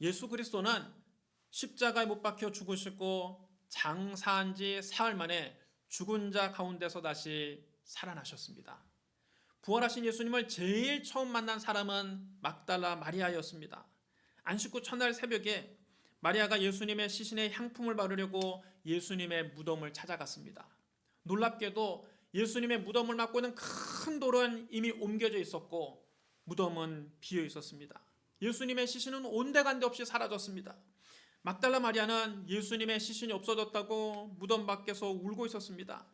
예수 그리스도는 십자가에 못 박혀 죽으시고 장사한 지 사흘 만에 죽은 자 가운데서 다시 살아나셨습니다. 부활하신 예수님을 제일 처음 만난 사람은 막달라 마리아였습니다. 안식 후 첫날 새벽에 마리아가 예수님의 시신에 향품을 바르려고 예수님의 무덤을 찾아갔습니다. 놀랍게도 예수님의 무덤을 막고 있는 큰 돌은 이미 옮겨져 있었고 무덤은 비어 있었습니다. 예수님의 시신은 온데간데 없이 사라졌습니다. 막달라 마리아는 예수님의 시신이 없어졌다고 무덤 밖에서 울고 있었습니다.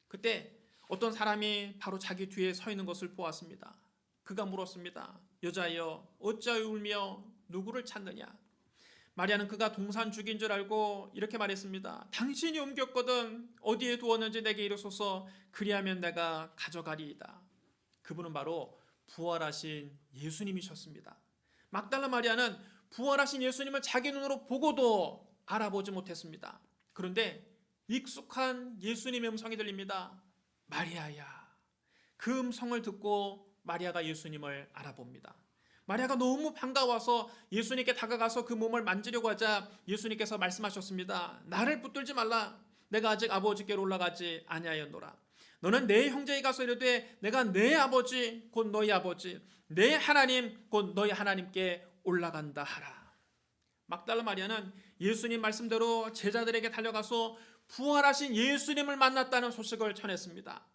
그때 어떤 사람이 바로 자기 뒤에 서 있는 것을 보았습니다. 그가 물었습니다. 여자여, 어찌하여 울며 누구를 찾느냐? 마리아는 그가 동산 죽인 줄 알고 이렇게 말했습니다. 당신이 옮겼거든 어디에 두었는지 내게 이르소서. 그리하면 내가 가져가리이다. 그분은 바로 부활하신 예수님이셨습니다. 막달라 마리아는 부활하신 예수님을 자기 눈으로 보고도 알아보지 못했습니다. 그런데 익숙한 예수님의 음성이 들립니다. 마리아야. 그 음성을 듣고 마리아가 예수님을 알아봅니다. 마리아가 너무 반가워서 예수님께 다가가서 그 몸을 만지려고 하자 예수님께서 말씀하셨습니다. 나를 붙들지 말라. 내가 아직 아버지께로 올라가지 아니하였노라. 너는 내 형제에 가서 이르되 내가 내 아버지 곧 너희 아버지 내 하나님 곧 너희 하나님께 올라간다 하라. 막달라 마리아는 예수님 말씀대로 제자들에게 달려가서 부활하신 예수님을 만났다는 소식을 전했습니다.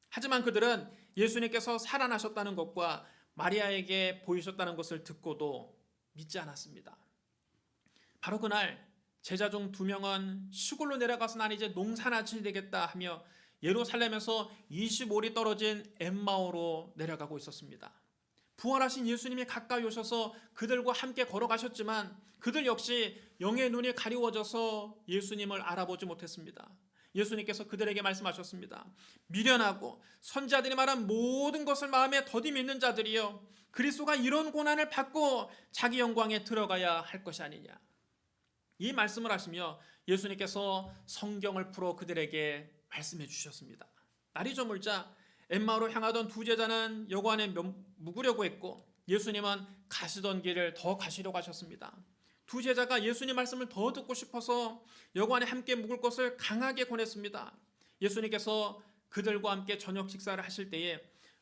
하지만 그들은 예수님께서 살아나셨다는 것과 마리아에게 보이셨다는 것을 듣고도 믿지 않았습니다. 바로 그날 제자 중 2명은 시골로 내려가서 난 이제 농사나 지어야 되겠다 하며 예루살렘에서 25리 떨어진 엠마오로 내려가고 있었습니다. 부활하신 예수님이 가까이 오셔서 그들과 함께 걸어가셨지만 그들 역시 영의 눈이 가리워져서 예수님을 알아보지 못했습니다. 예수님께서 그들에게 말씀하셨습니다. 미련하고 선지자들이 말한 모든 것을 마음에 더디 믿는 자들이여, 그리스도가 이런 고난을 받고 자기 영광에 들어가야 할 것이 아니냐. 이 말씀을 하시며 예수님께서 성경을 풀어 그들에게 말씀해 주셨습니다. 날이 저물자 엠마오로 향하던 두 제자는 여관에 묵으려고 했고 예수님은 가시던 길을 더 가시려고 하셨습니다. 두 제자가 예수님 말씀을 더 듣고 싶어서 여관에 함께 묵을 것을 강하게 권했습니다. 예수님께서 그들과 함께 저녁 식사를 하실 때에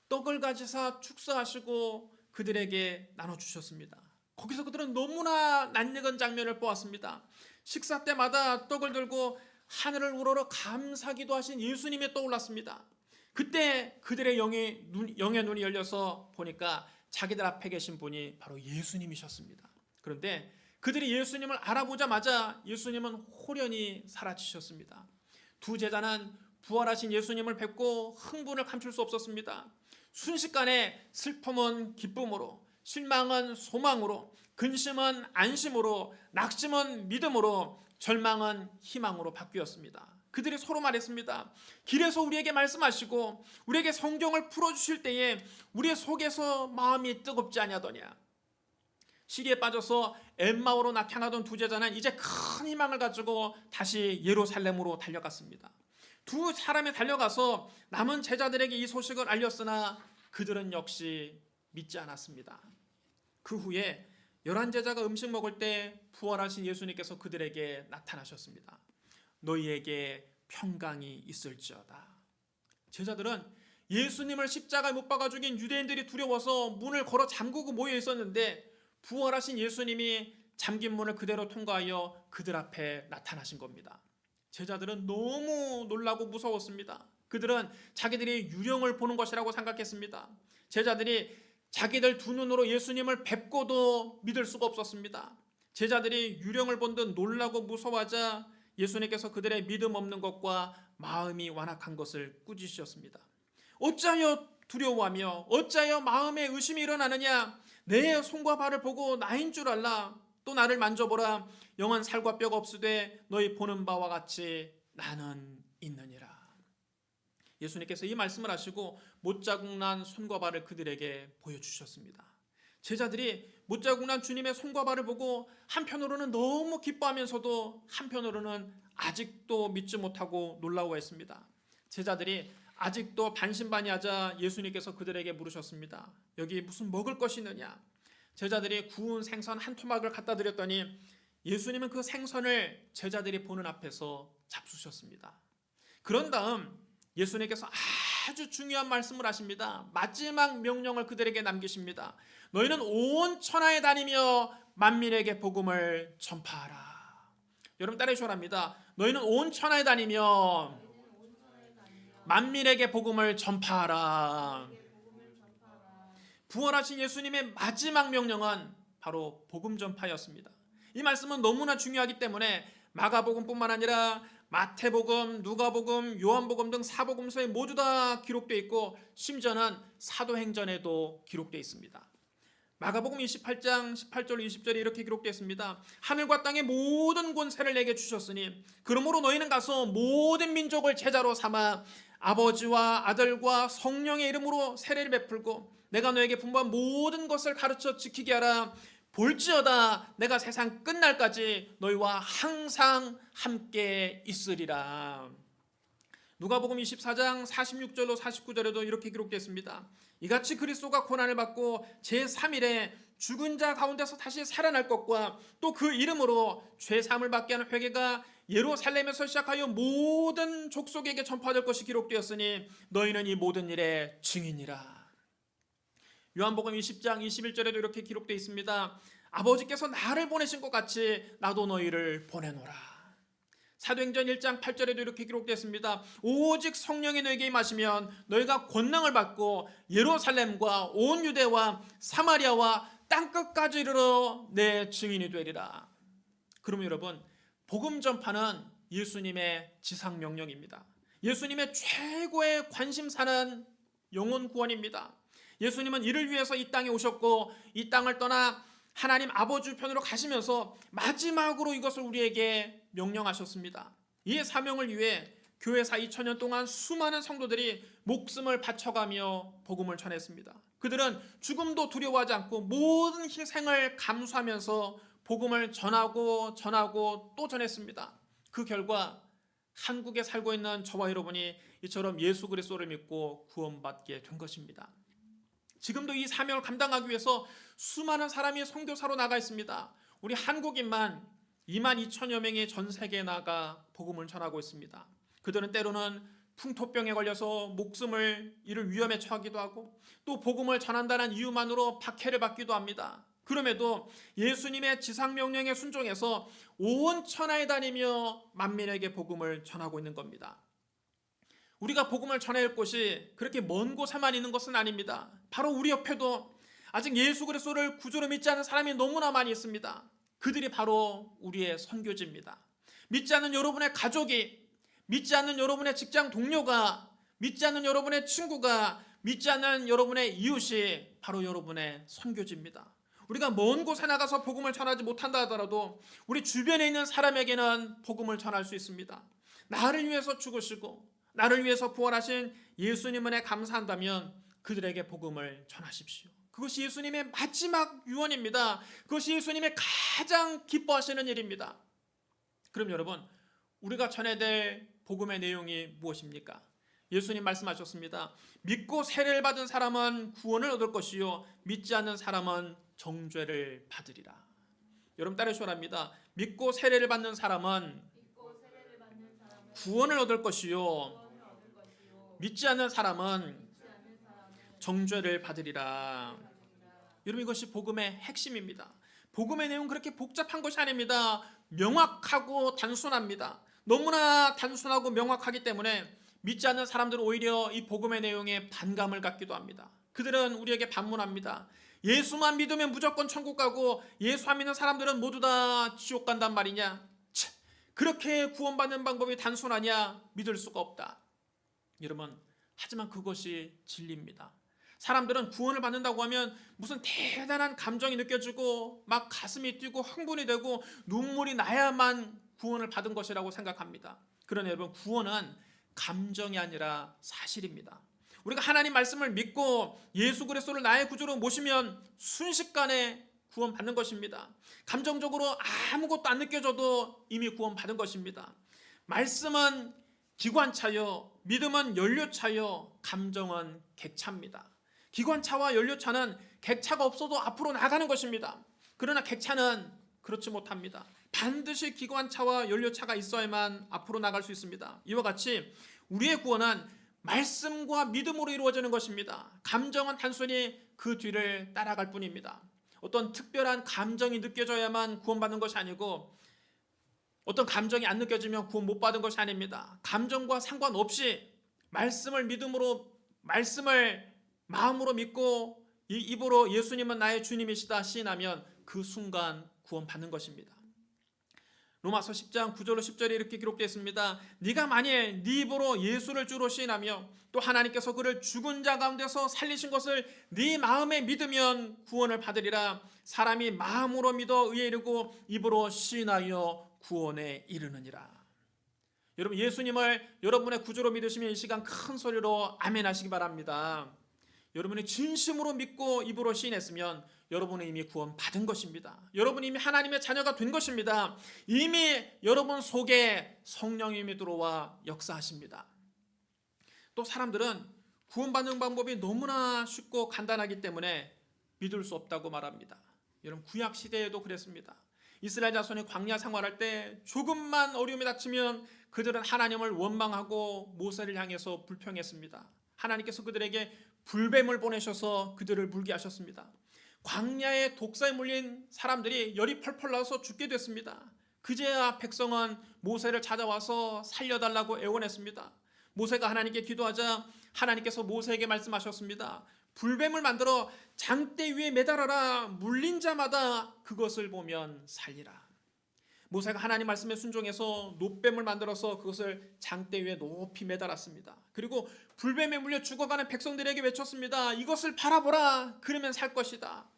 떡을 가지사 축사하시고 그들에게 나눠주셨습니다. 거기서 그들은 너무나 낯익은 장면을 보았습니다. 식사 때마다 떡을 들고 하늘을 우러러 감사기도 하신 예수님이 떠올랐습니다. 그때 그들의 영의 눈이 열려서 보니까 자기들 앞에 계신 분이 바로 예수님이셨습니다. 그런데 그들이 예수님을 알아보자마자 예수님은 홀연히 사라지셨습니다. 두 제자는 부활하신 예수님을 뵙고 흥분을 감출 수 없었습니다. 순식간에 슬픔은 기쁨으로, 실망은 소망으로, 근심은 안심으로, 낙심은 믿음으로, 절망은 희망으로 바뀌었습니다. 그들이 서로 말했습니다. 길에서 우리에게 말씀하시고 우리에게 성경을 풀어주실 때에 우리의 속에서 마음이 뜨겁지 아니하더냐. 시리에 빠져서 엠마오로 향하던 두 제자는 이제 큰 희망을 가지고 다시 예루살렘으로 달려갔습니다. 두 사람이 달려가서 남은 제자들에게 이 소식을 알렸으나 그들은 역시 믿지 않았습니다. 그 후에 11제자가 음식 먹을 때 부활하신 예수님께서 그들에게 나타나셨습니다. 너희에게 평강이 있을지어다. 제자들은 예수님을 십자가에 못 박아 죽인 유대인들이 두려워서 문을 걸어 잠그고 모여 있었는데 부활하신 예수님이 잠긴 문을 그대로 통과하여 그들 앞에 나타나신 겁니다. 제자들은 너무 놀라고 무서웠습니다. 그들은 자기들이 유령을 보는 것이라고 생각했습니다. 제자들이 자기들 두 눈으로 예수님을 뵙고도 믿을 수가 없었습니다. 제자들이 유령을 본 듯 놀라고 무서워하자 예수님께서 그들의 믿음 없는 것과 마음이 완악한 것을 꾸짖으셨습니다. 어찌하여 두려워하며 어찌하여 마음에 의심이 일어나느냐. 내 손과 발을 보고 나인 줄 알라. 또 나를 만져보라. 영은 살과 뼈가 없으되 너희 보는 바와 같이 나는 있느니라. 예수님께서 이 말씀을 하시고 못자국 난 손과 발을 그들에게 보여주셨습니다. 제자들이 못자국 난 주님의 손과 발을 보고 한편으로는 너무 기뻐하면서도 한편으로는 아직도 믿지 못하고 놀라워했습니다. 제자들이 아직도 반신반의하자 예수님께서 그들에게 물으셨습니다. 여기 무슨 먹을 것이 있느냐? 제자들이 구운 생선 한 토막을 갖다 드렸더니 예수님은 그 생선을 제자들이 보는 앞에서 잡수셨습니다. 그런 다음 예수님께서 아주 중요한 말씀을 하십니다. 마지막 명령을 그들에게 남기십니다. 너희는 온 천하에 다니며 만민에게 복음을 전파하라. 여러분 따라해 주랍니다. 너희는 온 천하에 다니며 만민에게 복음을 전파하라. 부활하신 예수님의 마지막 명령은 바로 복음 전파였습니다. 이 말씀은 너무나 중요하기 때문에 마가복음뿐만 아니라 마태복음, 누가복음, 요한복음 등 사복음서에 모두 다 기록되어 있고 심지어는 사도행전에도 기록되어 있습니다. 마가복음 28장 18절 20절에 이렇게 기록되어 있습니다. 하늘과 땅의 모든 권세를 내게 주셨으니 그러므로 너희는 가서 모든 민족을 제자로 삼아 아버지와 아들과 성령의 이름으로 세례를 베풀고 내가 너에게 분부한 모든 것을 가르쳐 지키게 하라. 볼지어다 내가 세상 끝날까지 너희와 항상 함께 있으리라. 누가복음 24장 46절로 49절에도 이렇게 기록됐습니다. 이같이 그리스도가 고난을 받고 제3일에 죽은 자 가운데서 다시 살아날 것과 또 그 이름으로 죄사함을 받게 하는 회개가 예루살렘에서 시작하여 모든 족속에게 전파될 것이 기록되었으니 너희는 이 모든 일의 증인이라. 요한복음 20장 21절에도 이렇게 기록되어 있습니다. 아버지께서 나를 보내신 것 같이 나도 너희를 보내노라. 사도행전 1장 8절에도 이렇게 기록되었습니다. 오직 성령이 너희에게 임하시면 너희가 권능을 받고 예루살렘과 온 유대와 사마리아와 땅끝까지 이르러 내 증인이 되리라. 그러면 여러분, 복음 전파는 예수님의 지상 명령입니다. 예수님의 최고의 관심사는 영혼 구원입니다. 예수님은 이를 위해서 이 땅에 오셨고 이 땅을 떠나 하나님 아버지 편으로 가시면서 마지막으로 이것을 우리에게 명령하셨습니다. 이 사명을 위해 교회사 2000년 동안 수많은 성도들이 목숨을 바쳐가며 복음을 전했습니다. 그들은 죽음도 두려워하지 않고 모든 희생을 감수하면서 복음을 전하고 또 전했습니다. 그 결과 한국에 살고 있는 저와 여러분이 이처럼 예수 그리스도를 믿고 구원받게 된 것입니다. 지금도 이 사명을 감당하기 위해서 수많은 사람이 선교사로 나가 있습니다. 우리 한국인만 22,000여 명이 전 세계에 나가 복음을 전하고 있습니다. 그들은 때로는 풍토병에 걸려서 목숨을 잃을 위험에 처하기도 하고 또 복음을 전한다는 이유만으로 박해를 받기도 합니다. 그럼에도 예수님의 지상명령에 순종해서 온 천하에 다니며 만민에게 복음을 전하고 있는 겁니다. 우리가 복음을 전해야 할 곳이 그렇게 먼 곳에만 있는 것은 아닙니다. 바로 우리 옆에도 아직 예수 그리스도를 구주로 믿지 않는 사람이 너무나 많이 있습니다. 그들이 바로 우리의 선교지입니다. 믿지 않는 여러분의 가족이, 믿지 않는 여러분의 직장 동료가, 믿지 않는 여러분의 친구가, 믿지 않는 여러분의 이웃이 바로 여러분의 선교지입니다. 우리가 먼 곳에 나가서 복음을 전하지 못한다 하더라도 우리 주변에 있는 사람에게는 복음을 전할 수 있습니다. 나를 위해서 죽으시고 나를 위해서 부활하신 예수님 은혜 감사한다면 그들에게 복음을 전하십시오. 그것이 예수님의 마지막 유언입니다. 그것이 예수님의 가장 기뻐하시는 일입니다. 그럼 여러분, 우리가 전해야 될 복음의 내용이 무엇입니까? 예수님 말씀하셨습니다. 믿고 세례를 받은 사람은 구원을 얻을 것이요 믿지 않는 사람은 정죄를 받으리라. 여러분 따르시기 바랍니다. 믿고 세례를 받는 사람은 구원을 얻을 것이요 믿지 않는 사람은 정죄를 받으리라. 여러분 이것이 복음의 핵심입니다. 복음의 내용은 그렇게 복잡한 것이 아닙니다. 명확하고 단순합니다. 너무나 단순하고 명확하기 때문에 믿지 않는 사람들은 오히려 이 복음의 내용에 반감을 갖기도 합니다. 그들은 우리에게 반문합니다. 예수만 믿으면 무조건 천국 가고 예수 안 믿는 사람들은 모두 다 지옥 간단 말이냐? 그렇게 구원받는 방법이 단순하냐? 믿을 수가 없다. 여러분, 하지만 그것이 진리입니다. 사람들은 구원을 받는다고 하면 무슨 대단한 감정이 느껴지고 막 가슴이 뛰고 흥분이 되고 눈물이 나야만 구원을 받은 것이라고 생각합니다. 그러나 여러분, 구원은 감정이 아니라 사실입니다. 우리가 하나님 말씀을 믿고 예수 그리스도를 나의 구주로 모시면 순식간에 구원받는 것입니다. 감정적으로 아무것도 안 느껴져도 이미 구원받은 것입니다. 말씀은 기관차요, 믿음은 연료차요, 감정은 객차입니다. 기관차와 연료차는 객차가 없어도 앞으로 나가는 것입니다. 그러나 객차는 그렇지 못합니다. 반드시 기관차와 연료차가 있어야만 앞으로 나갈 수 있습니다. 이와 같이 우리의 구원은 말씀과 믿음으로 이루어지는 것입니다. 감정은 단순히 그 뒤를 따라갈 뿐입니다. 어떤 특별한 감정이 느껴져야만 구원받는 것이 아니고 어떤 감정이 안 느껴지면 구원 못 받은 것이 아닙니다. 감정과 상관없이 말씀을 믿음으로, 말씀을 마음으로 믿고 이 입으로 예수님은 나의 주님이시다 시인하면 그 순간 구원받는 것입니다. 로마서 10장 9절로 10절에 이렇게 기록되어 있습니다. 네가 만일 네 입으로 예수를 주로 시인하며 또 하나님께서 그를 죽은 자 가운데서 살리신 것을 네 마음에 믿으면 구원을 받으리라. 사람이 마음으로 믿어 의에 이르고 입으로 시인하여 구원에 이르느니라. 여러분, 예수님을 여러분의 구주로 믿으시면 이 시간 큰 소리로 아멘 하시기 바랍니다. 여러분이 진심으로 믿고 입으로 시인했으면 여러분은 이미 구원 받은 것입니다. 여러분이 이미 하나님의 자녀가 된 것입니다. 이미 여러분 속에 성령님이 들어와 역사하십니다. 또 사람들은 구원받는 방법이 너무나 쉽고 간단하기 때문에 믿을 수 없다고 말합니다. 여러분, 구약 시대에도 그랬습니다. 이스라엘 자손이 광야 생활할 때 조금만 어려움이 닥치면 그들은 하나님을 원망하고 모세를 향해서 불평했습니다. 하나님께서 그들에게 불뱀을 보내셔서 그들을 물게 하셨습니다. 광야의 독사에 물린 사람들이 열이 펄펄 나서 죽게 됐습니다. 그제야 백성은 모세를 찾아와서 살려달라고 애원했습니다. 모세가 하나님께 기도하자 하나님께서 모세에게 말씀하셨습니다. 불뱀을 만들어 장대 위에 매달아라. 물린 자마다 그것을 보면 살리라. 모세가 하나님 말씀에 순종해서 놋뱀을 만들어서 그것을 장대 위에 높이 매달았습니다. 그리고 불뱀에 물려 죽어가는 백성들에게 외쳤습니다. 이것을 바라보라. 그러면 살 것이다.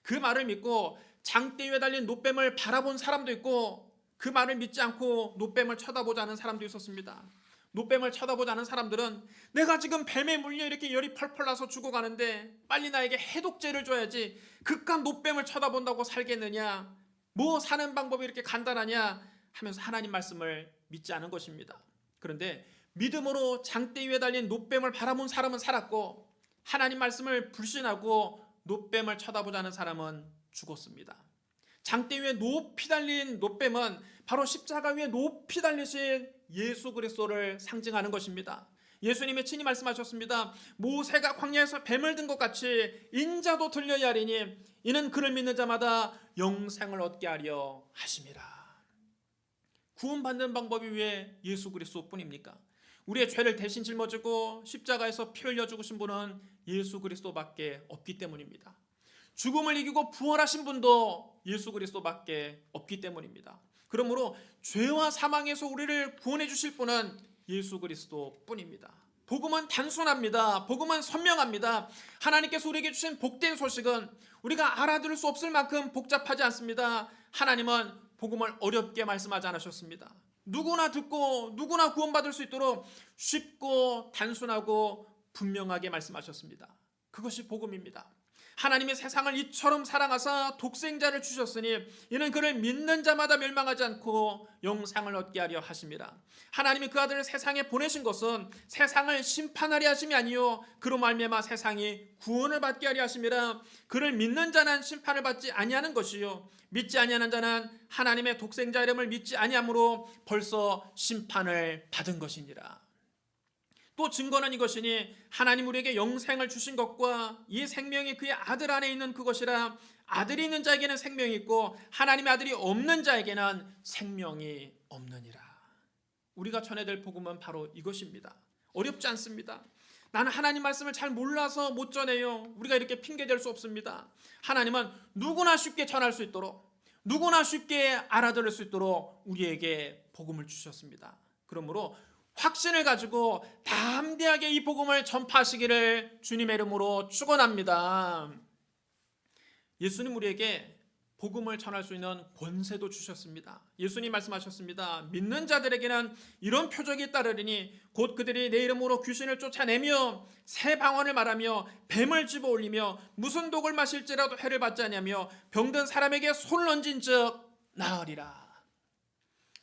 그 말을 믿고 장대 위에 달린 놋뱀을 바라본 사람도 있고 그 말을 믿지 않고 놋뱀을 쳐다보지 않은 사람도 있었습니다. 놋뱀을 쳐다보지 않은 사람들은 내가 지금 뱀에 물려 이렇게 열이 펄펄 나서 죽어가는데 빨리 나에게 해독제를 줘야지 그깟 놋뱀을 쳐다본다고 살겠느냐, 뭐 사는 방법이 이렇게 간단하냐 하면서 하나님 말씀을 믿지 않은 것입니다. 그런데 믿음으로 장대 위에 달린 놋뱀을 바라본 사람은 살았고 하나님 말씀을 불신하고 놋뱀을 쳐다보지 않은 사람은 죽었습니다. 장대 위에 높이 달린 놋뱀은 바로 십자가 위에 높이 달리신 예수 그리스도를 상징하는 것입니다. 예수님이 친히 말씀하셨습니다. 모세가 광야에서 뱀을 든 것 같이 인자도 들려야 하리니 이는 그를 믿는 자마다 영생을 얻게 하려 하심이라. 구원받는 방법이 왜 예수 그리스도뿐입니까? 우리의 죄를 대신 짊어지고 십자가에서 피 흘려 죽으신 분은 예수 그리스도밖에 없기 때문입니다. 죽음을 이기고 부활하신 분도 예수 그리스도밖에 없기 때문입니다. 그러므로 죄와 사망에서 우리를 구원해 주실 분은 예수 그리스도뿐입니다. 복음은 단순합니다. 복음은 선명합니다. 하나님께서 우리에게 주신 복된 소식은 우리가 알아들을 수 없을 만큼 복잡하지 않습니다. 하나님은 복음을 어렵게 말씀하지 않으셨습니다. 누구나 듣고 누구나 구원받을 수 있도록 쉽고 단순하고 분명하게 말씀하셨습니다. 그것이 복음입니다. 하나님이 세상을 이처럼 사랑하사 독생자를 주셨으니 이는 그를 믿는 자마다 멸망하지 않고 영생을 얻게 하려 하심이라. 하나님이 그 아들을 세상에 보내신 것은 세상을 심판하려 하심이 아니요 그로 말미암아 세상이 구원을 받게 하려 하심이라. 그를 믿는 자는 심판을 받지 아니하는 것이요 믿지 아니하는 자는 하나님의 독생자 이름을 믿지 아니함으로 벌써 심판을 받은 것이니라. 또 증거는 이것이니 하나님 우리에게 영생을 주신 것과 이 생명이 그의 아들 안에 있는 그것이라. 아들이 있는 자에게는 생명이 있고 하나님의 아들이 없는 자에게는 생명이 없느니라. 우리가 전해될 복음은 바로 이것입니다. 어렵지 않습니다. 나는 하나님 말씀을 잘 몰라서 못 전해요. 우리가 이렇게 핑계댈 수 없습니다. 하나님은 누구나 쉽게 전할 수 있도록 누구나 쉽게 알아들을 수 있도록 우리에게 복음을 주셨습니다. 그러므로 확신을 가지고 담대하게 이 복음을 전파하시기를 주님의 이름으로 축원합니다. 예수님 우리에게 복음을 전할 수 있는 권세도 주셨습니다. 예수님 말씀하셨습니다. 믿는 자들에게는 이런 표적이 따르리니 곧 그들이 내 이름으로 귀신을 쫓아내며 새 방언을 말하며 뱀을 집어 올리며 무슨 독을 마실지라도 해를 받지 아니하며 병든 사람에게 손을 얹은 즉 나으리라.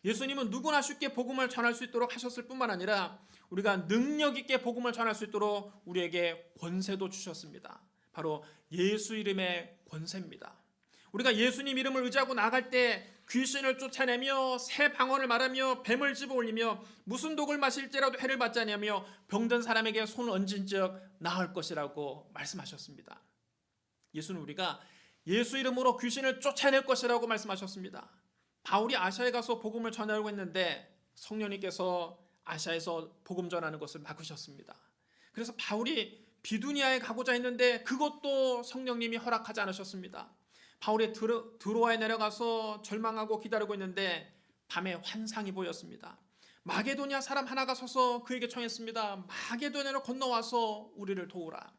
예수님은 누구나 쉽게 복음을 전할 수 있도록 하셨을 뿐만 아니라 우리가 능력 있게 복음을 전할 수 있도록 우리에게 권세도 주셨습니다. 바로 예수 이름의 권세입니다. 우리가 예수님 이름을 의지하고 나갈 때 귀신을 쫓아내며 새 방언을 말하며 뱀을 집어올리며 무슨 독을 마실지라도 해를 받지 아니하며 병든 사람에게 손을 얹은 즉 나을 것이라고 말씀하셨습니다. 예수는 우리가 예수 이름으로 귀신을 쫓아낼 것이라고 말씀하셨습니다. 바울이 아시아에 가서 복음을 전하려고 했는데 성령님께서 아시아에서 복음 전하는 것을 막으셨습니다. 그래서 바울이 비두니아에 가고자 했는데 그것도 성령님이 허락하지 않으셨습니다. 바울이 드로아에 내려가서 절망하고 기다리고 있는데 밤에 환상이 보였습니다. 마게도니아 사람 하나가 서서 그에게 청했습니다. 마게도니아로 건너와서 우리를 도우라.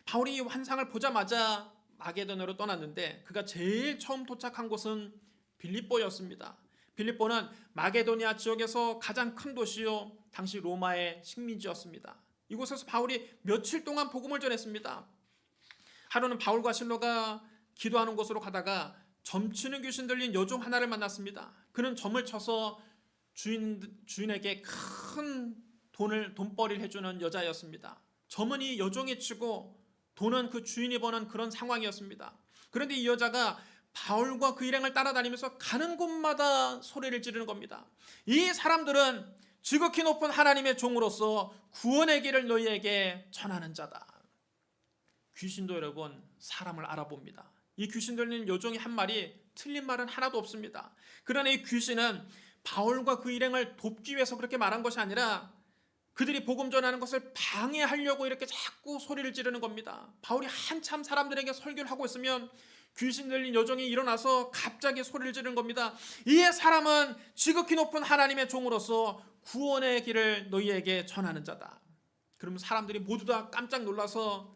바울이 이 환상을 보자마자 마게도니아로 떠났는데 그가 제일 처음 도착한 곳은 빌립보였습니다. 빌립보는 마게도니아 지역에서 가장 큰 도시요 당시 로마의 식민지였습니다. 이곳에서 바울이 며칠 동안 복음을 전했습니다. 하루는 바울과 실로가 기도하는 곳으로 가다가 점치는 귀신 들린 여종 하나를 만났습니다. 그는 점을 쳐서 주인에게 큰 돈벌이를 해주는 여자였습니다. 점은 이 여종이 치고 돈은 그 주인이 버는 그런 상황이었습니다. 그런데 이 여자가 바울과 그 일행을 따라다니면서 가는 곳마다 소리를 지르는 겁니다. 이 사람들은 지극히 높은 하나님의 종으로서 구원의 길을 너희에게 전하는 자다. 귀신도 여러분 사람을 알아봅니다. 이 귀신 들린 여종이 한 말이 틀린 말은 하나도 없습니다. 그러나 이 귀신은 바울과 그 일행을 돕기 위해서 그렇게 말한 것이 아니라 그들이 복음 전하는 것을 방해하려고 이렇게 자꾸 소리를 지르는 겁니다. 바울이 한참 사람들에게 설교를 하고 있으면 귀신 들린 여종이 일어나서 갑자기 소리를 지르는 겁니다. 이 사람은 지극히 높은 하나님의 종으로서 구원의 길을 너희에게 전하는 자다. 그러면 사람들이 모두 다 깜짝 놀라서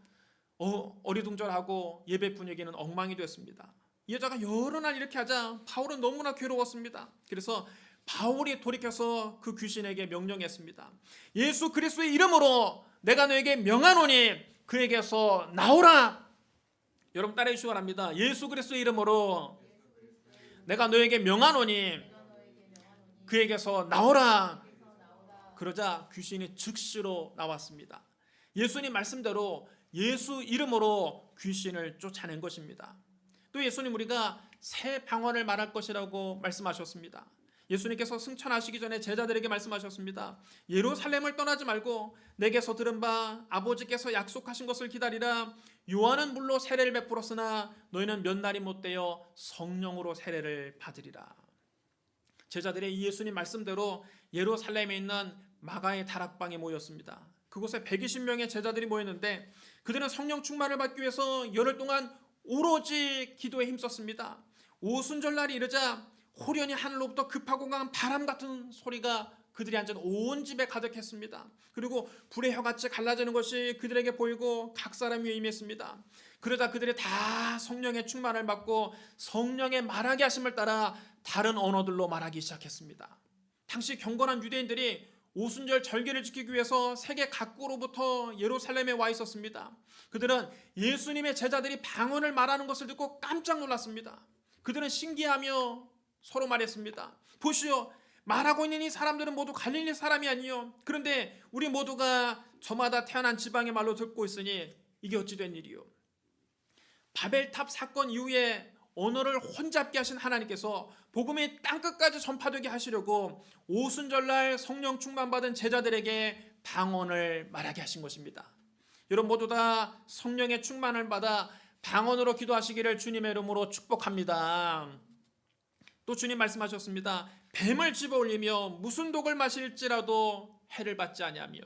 어리둥절하고 예배 분위기는 엉망이 됐습니다. 이 여자가 여러 날 이렇게 하자 바울은 너무나 괴로웠습니다. 그래서 바울이 돌이켜서 그 귀신에게 명령했습니다. 예수 그리스도의 이름으로 내가 너에게 명하노니 그에게서 나오라. 여러분 따라해 주시기 바랍니다. 예수 그리스도의 이름으로 내가 너에게 명하노니 그에게서 나오라. 그러자 귀신이 즉시로 나왔습니다. 예수님 말씀대로 예수 이름으로 귀신을 쫓아낸 것입니다. 또 예수님 우리가 새 방언을 말할 것이라고 말씀하셨습니다. 예수님께서 승천하시기 전에 제자들에게 말씀하셨습니다. 예루살렘을 떠나지 말고 내게서 들은 바 아버지께서 약속하신 것을 기다리라. 요한은 물로 세례를 베풀었으나 너희는 몇 날이 못되어 성령으로 세례를 받으리라. 제자들의 이 예수님 말씀대로 예루살렘에 있는 마가의 다락방에 모였습니다. 그곳에 120명의 제자들이 모였는데 그들은 성령 충만을 받기 위해서 열흘 동안 오로지 기도에 힘썼습니다. 오순절날이 이르자 호련히 하늘로부터 급하고 강한 바람 같은 소리가 그들이 앉은 온 집에 가득했습니다. 그리고 불의 혀같이 갈라지는 것이 그들에게 보이고 각 사람 위에 임했습니다. 그러자 그들이 다 성령의 충만을 받고 성령의 말하게 하심을 따라 다른 언어들로 말하기 시작했습니다. 당시 경건한 유대인들이 오순절 절기를 지키기 위해서 세계 각국으로부터 예루살렘에 와 있었습니다. 그들은 예수님의 제자들이 방언을 말하는 것을 듣고 깜짝 놀랐습니다. 그들은 신기하며 서로 말했습니다. 보시오, 말하고 있는 이 사람들은 모두 갈릴리 사람이 아니요. 그런데 우리 모두가 저마다 태어난 지방의 말로 듣고 있으니 이게 어찌 된 일이요. 바벨탑 사건 이후에 언어를 혼잡게 하신 하나님께서 복음이 땅끝까지 전파되게 하시려고 오순절날 성령 충만받은 제자들에게 방언을 말하게 하신 것입니다. 여러분 모두 다 성령의 충만을 받아 방언으로 기도하시기를 주님의 이름으로 축복합니다. 또 주님 말씀하셨습니다. 뱀을 집어올리며 무슨 독을 마실지라도 해를 받지 아니하며.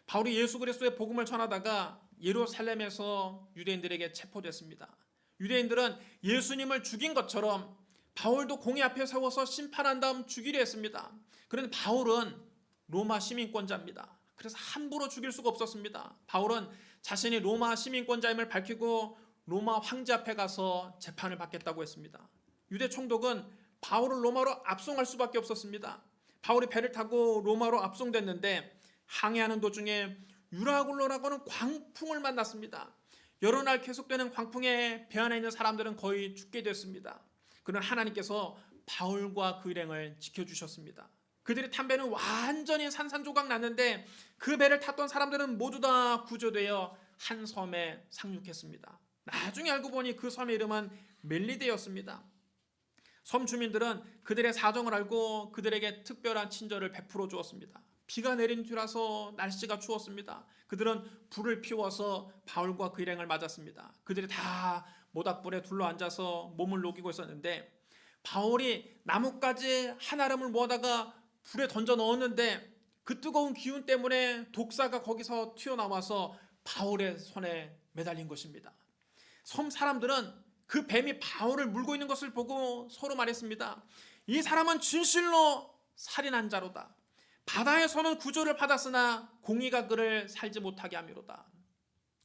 바울이 예수 그리스도의 복음을 전하다가 예루살렘에서 유대인들에게 체포됐습니다. 유대인들은 예수님을 죽인 것처럼 바울도 공의 앞에 세워서 심판한 다음 죽이려 했습니다. 그런데 바울은 로마 시민권자입니다. 그래서 함부로 죽일 수가 없었습니다. 바울은 자신이 로마 시민권자임을 밝히고 로마 황제 앞에 가서 재판을 받겠다고 했습니다. 유대 총독은 바울을 로마로 압송할 수밖에 없었습니다. 바울이 배를 타고 로마로 압송됐는데 항해하는 도중에 유라굴로라고 하는 광풍을 만났습니다. 여러 날 계속되는 광풍에 배 안에 있는 사람들은 거의 죽게 됐습니다. 그러나 하나님께서 바울과 그 일행을 지켜주셨습니다. 그들이 탄 배는 완전히 산산조각 났는데 그 배를 탔던 사람들은 모두 다 구조되어 한 섬에 상륙했습니다. 나중에 알고 보니 그 섬의 이름은 멜리데였습니다. 섬 주민들은 그들의 사정을 알고 그들에게 특별한 친절을 베풀어 주었습니다. 비가 내린 뒤라서 날씨가 추웠습니다. 그들은 불을 피워서 바울과 그 일행을 맞았습니다. 그들이 다 모닥불에 둘러앉아서 몸을 녹이고 있었는데 바울이 나뭇가지 한 아름을 모아다가 불에 던져 넣었는데 그 뜨거운 기운 때문에 독사가 거기서 튀어나와서 바울의 손에 매달린 것입니다. 섬 사람들은 그 뱀이 바울을 물고 있는 것을 보고 서로 말했습니다. 이 사람은 진실로 살인한 자로다. 바다에서는 구조를 받았으나 공의가 그를 살지 못하게 함이로다.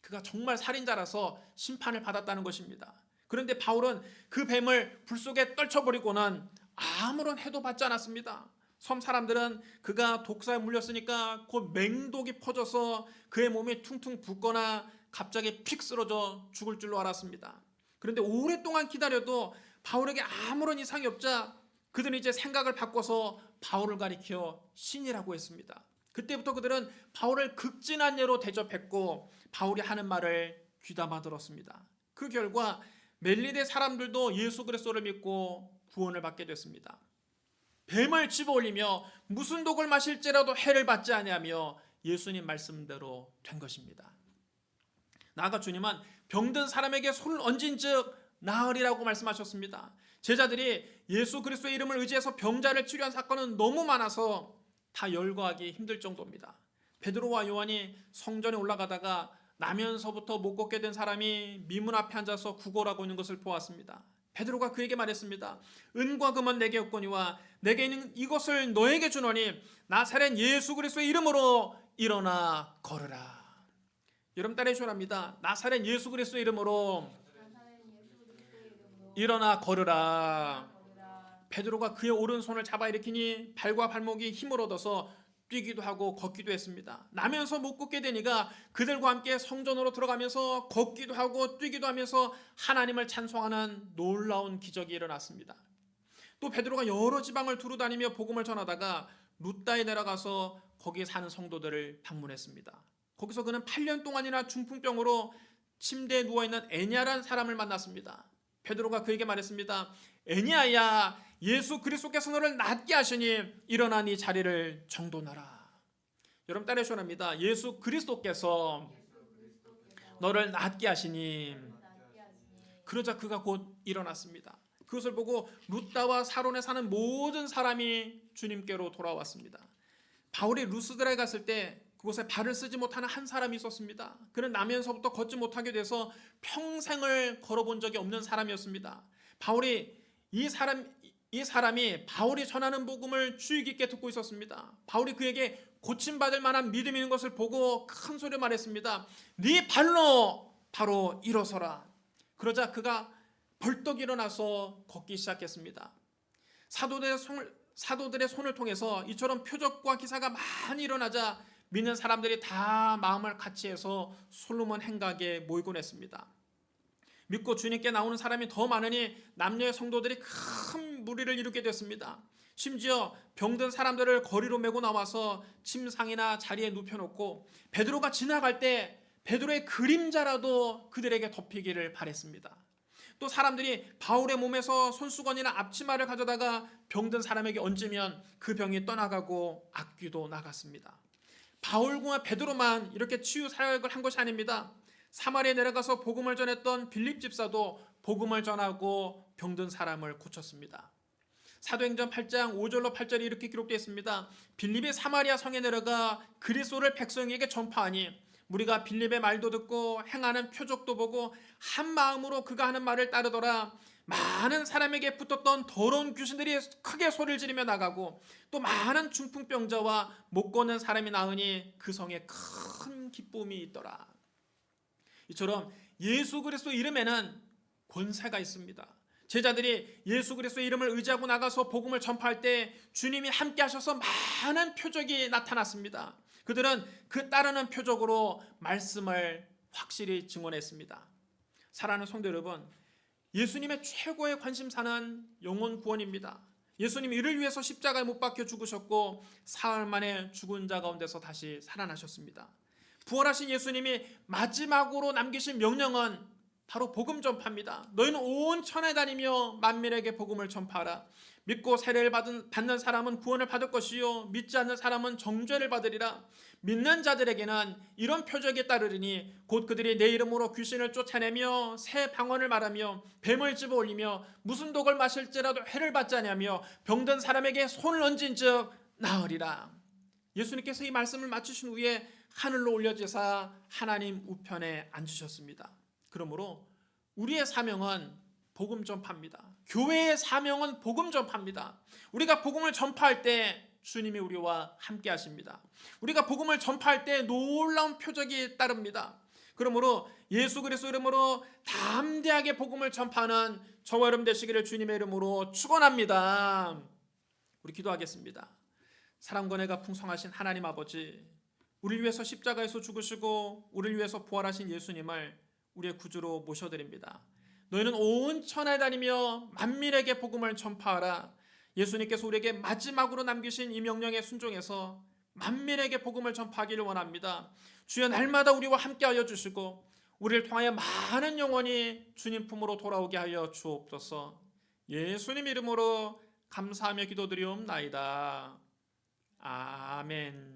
그가 정말 살인자라서 심판을 받았다는 것입니다. 그런데 바울은 그 뱀을 불 속에 떨쳐버리고는 아무런 해도 받지 않았습니다. 섬 사람들은 그가 독사에 물렸으니까 곧 맹독이 퍼져서 그의 몸이 퉁퉁 붓거나 갑자기 픽 쓰러져 죽을 줄로 알았습니다. 그런데 오랫동안 기다려도 바울에게 아무런 이상이 없자 그들은 이제 생각을 바꿔서 바울을 가리켜 신이라고 했습니다. 그때부터 그들은 바울을 극진한 예로 대접했고 바울이 하는 말을 귀담아 들었습니다. 그 결과 멜리데 사람들도 예수 그리스도를 믿고 구원을 받게 됐습니다. 뱀을 집어올리며 무슨 독을 마실지라도 해를 받지 아니하며 예수님 말씀대로 된 것입니다. 나아가 주님은 병든 사람에게 손을 얹은 즉 나으리라고 말씀하셨습니다. 제자들이 예수 그리스도의 이름을 의지해서 병자를 치료한 사건은 너무 많아서 다 열거하기 힘들 정도입니다. 베드로와 요한이 성전에 올라가다가 나면서부터 못 걷게 된 사람이 미문 앞에 앉아서 구걸하고 있는 것을 보았습니다. 베드로가 그에게 말했습니다. 은과 금은 내게 없거니와 내게 있는 이것을 너에게 주노니 나사렛 예수 그리스도의 이름으로 일어나 걸으라. 여러분 따라해 주랍니다. 나사렛 예수 그리스도의 이름으로 일어나 걸으라. 베드로가 그의 오른손을 잡아 일으키니 발과 발목이 힘을 얻어서 뛰기도 하고 걷기도 했습니다. 나면서 못 걷게 되니까 그들과 함께 성전으로 들어가면서 걷기도 하고 뛰기도 하면서 하나님을 찬송하는 놀라운 기적이 일어났습니다. 또 베드로가 여러 지방을 두루 다니며 복음을 전하다가 루다에 내려가서 거기에 사는 성도들을 방문했습니다. 거기서 그는 8년 동안이나 중풍병으로 침대에 누워있는 애냐라는 사람을 만났습니다. 베드로가 그에게 말했습니다. 애냐야, 예수 그리스도께서 너를 낫게 하시니 일어나 네 자리를 정돈하라. 여러분 따라해 주랍니다. 예수 그리스도께서 너를 낫게 하시니. 그러자 그가 곧 일어났습니다. 그것을 보고 루다와 사론에 사는 모든 사람이 주님께로 돌아왔습니다. 바울이 루스드라에 갔을 때 그곳에 발을 쓰지 못하는 한 사람이 있었습니다. 그는 나면서부터 걷지 못하게 돼서 평생을 걸어본 적이 없는 사람이었습니다. 바울이 이 사람이 바울이 전하는 복음을 주의 깊게 듣고 있었습니다. 바울이 그에게 고침받을 만한 믿음이 있는 것을 보고 큰 소리로 말했습니다. 네 발로 바로 일어서라. 그러자 그가 벌떡 일어나서 걷기 시작했습니다. 사도들의 손을 통해서 이처럼 표적과 기사가 많이 일어나자 믿는 사람들이 다 마음을 같이해서 솔로몬 행각에 모이곤 했습니다. 믿고 주님께 나오는 사람이 더 많으니 남녀의 성도들이 큰 무리를 이루게 됐습니다. 심지어 병든 사람들을 거리로 메고 나와서 침상이나 자리에 눕혀놓고 베드로가 지나갈 때 베드로의 그림자라도 그들에게 덮이기를 바랬습니다. 또 사람들이 바울의 몸에서 손수건이나 앞치마를 가져다가 병든 사람에게 얹으면 그 병이 떠나가고 악귀도 나갔습니다. 바울과 베드로만 이렇게 치유 사역을 한 것이 아닙니다. 사마리아에 내려가서 복음을 전했던 빌립 집사도 복음을 전하고 병든 사람을 고쳤습니다. 사도행전 8장 5절로 8절이 이렇게 기록되어 있습니다. 빌립이 사마리아 성에 내려가 그리스도를 백성에게 전파하니 우리가 빌립의 말도 듣고 행하는 표적도 보고 한 마음으로 그가 하는 말을 따르더라. 많은 사람에게 붙었던 더러운 귀신들이 크게 소리를 지르며 나가고 또 많은 중풍병자와 못 걷는 사람이 나으니 그 성에 큰 기쁨이 있더라. 이처럼 예수 그리스도 이름에는 권세가 있습니다. 제자들이 예수 그리스도의 이름을 의지하고 나가서 복음을 전파할 때 주님이 함께 하셔서 많은 표적이 나타났습니다. 그들은 그 따르는 표적으로 말씀을 확실히 증언했습니다. 사랑하는 성도 여러분, 예수님의 최고의 관심사는 영혼 구원입니다. 예수님이 이를 위해서 십자가에 못 박혀 죽으셨고 사흘 만에 죽은 자 가운데서 다시 살아나셨습니다. 부활하신 예수님이 마지막으로 남기신 명령은 바로 복음 전파입니다. 너희는 온 천하에 다니며 만민에게 복음을 전파하라. 믿고 세례를 받는 사람은 구원을 받을 것이요 믿지 않는 사람은 정죄를 받으리라. 믿는 자들에게는 이런 표적이 따르리니 곧 그들이 내 이름으로 귀신을 쫓아내며 새 방언을 말하며 뱀을 집어 올리며 무슨 독을 마실지라도 해를 받지 아니하며 병든 사람에게 손을 얹은즉 나으리라. 예수님께서 이 말씀을 마치신 후에 하늘로 올려지사 하나님 우편에 앉으셨습니다. 그러므로 우리의 사명은 복음 전파입니다. 교회의 사명은 복음 전파입니다. 우리가 복음을 전파할 때 주님이 우리와 함께 하십니다. 우리가 복음을 전파할 때 놀라운 표적이 따릅니다. 그러므로 예수 그리스도 이름으로 담대하게 복음을 전파하는 저와 여러분 되시기를 주님의 이름으로 축원합니다. 우리 기도하겠습니다. 사랑과 은혜가 풍성하신 하나님 아버지, 우리를 위해서 십자가에서 죽으시고 우리를 위해서 부활하신 예수님을 우리의 구주로 모셔드립니다. 너희는 온 천하에 다니며 만민에게 복음을 전파하라. 예수님께서 우리에게 마지막으로 남기신 이 명령에 순종해서 만민에게 복음을 전파하기를 원합니다. 주여 날마다 우리와 함께하여 주시고 우리를 통하여 많은 영혼이 주님 품으로 돌아오게 하여 주옵소서. 예수님 이름으로 감사하며 기도드리옵나이다. 아멘.